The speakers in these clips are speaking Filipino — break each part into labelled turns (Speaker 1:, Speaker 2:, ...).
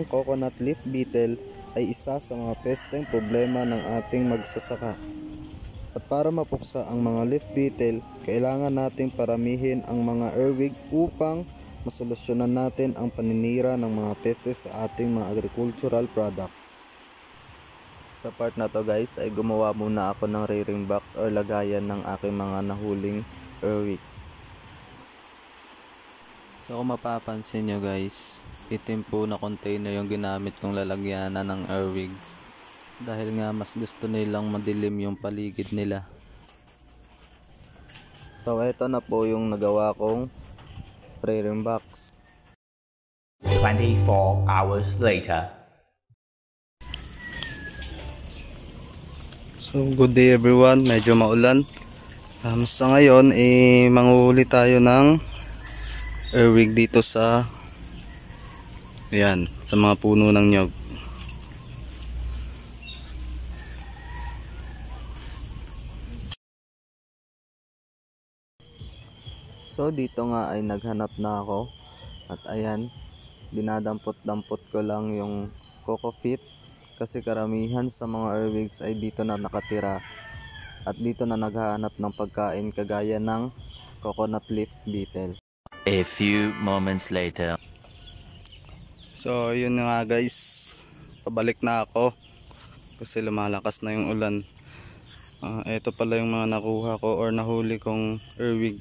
Speaker 1: Ang coconut leaf beetle ay isa sa mga pesteng problema ng ating magsasaka. At para mapuksa ang mga leaf beetle, kailangan nating paramihin ang mga earwig upang masolusyonan natin ang paninira ng mga peste sa ating mga agricultural product. Sa part na to guys ay gumawa muna ako ng rearing box or lagayan ng aking mga nahuling earwig. So kung mapapansin nyo guys, itim po na container yung ginamit kong lalagyanan ng earwigs. Dahil nga mas gusto nilang madilim yung paligid nila. So ito na po yung nagawa kong rearing box.
Speaker 2: 24 hours later.
Speaker 1: So good day everyone, medyo maulan. Sa ngayon manguhuli tayo ng earwig dito sa sa mga puno ng nyog. So dito nga ay naghanap na ako at ayan, dinadampot-dampot ko lang yung coco peat kasi karamihan sa mga earwigs ay dito na nakatira at dito na naghahanap ng pagkain kagaya ng coconut leaf beetle.
Speaker 2: A few moments later.
Speaker 1: So yun nga guys, pabalik na ako kasi lumalakas na yung ulan. Ito pala yung mga nakuha ko or nahuli kong earwig.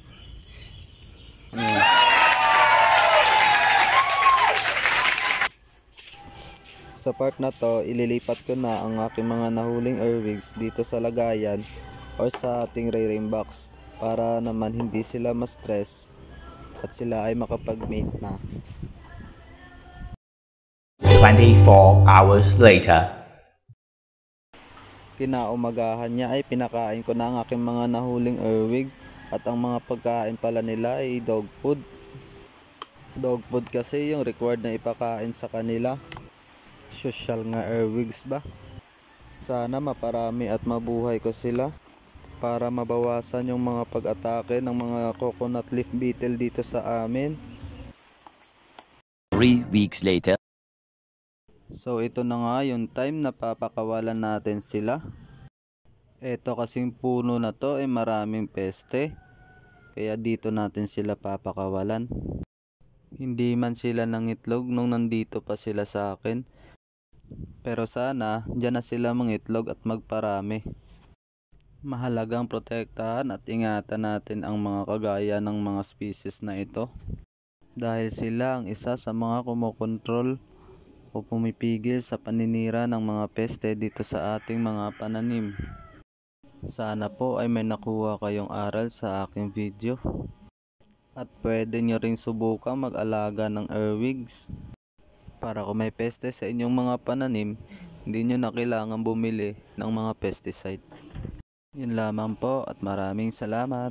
Speaker 1: Sa part na to, ililipat ko na ang aking mga nahuling earwigs dito sa lagayan or sa ating rearing box para naman hindi sila ma-stress at sila ay makapag-mate na.
Speaker 2: 24 hours later.
Speaker 1: Kinaumagahan niya ay pinakain ko na ang aking mga nahuling earwig at ang mga pagkain pala nila ay dog food. Dog food kasi yung required na ipakain sa kanila. Social nga earwigs ba? Sana maparami at mabuhay ko sila para mabawasan yung mga pag-atake ng mga coconut leaf beetle dito sa amin.
Speaker 2: 3 weeks later.
Speaker 1: So ito na nga yung time na papakawalan natin sila. Ito kasing puno na to ay maraming peste, kaya dito natin sila papakawalan. Hindi man sila nangitlog nung nandito pa sila sa akin, pero sana dyan na sila mangitlog at magparami. Mahalagang protektahan at ingatan natin ang mga kagaya ng mga species na ito dahil sila ang isa sa mga kumokontrol o pumipigil sa paninira ng mga peste dito sa ating mga pananim. Sana po ay may nakuha kayong aral sa aking video at pwede nyo ring subukang mag-alaga ng earwigs para kung may peste sa inyong mga pananim, hindi nyo na kailangan bumili ng mga pesticide. Yun lamang po at maraming salamat.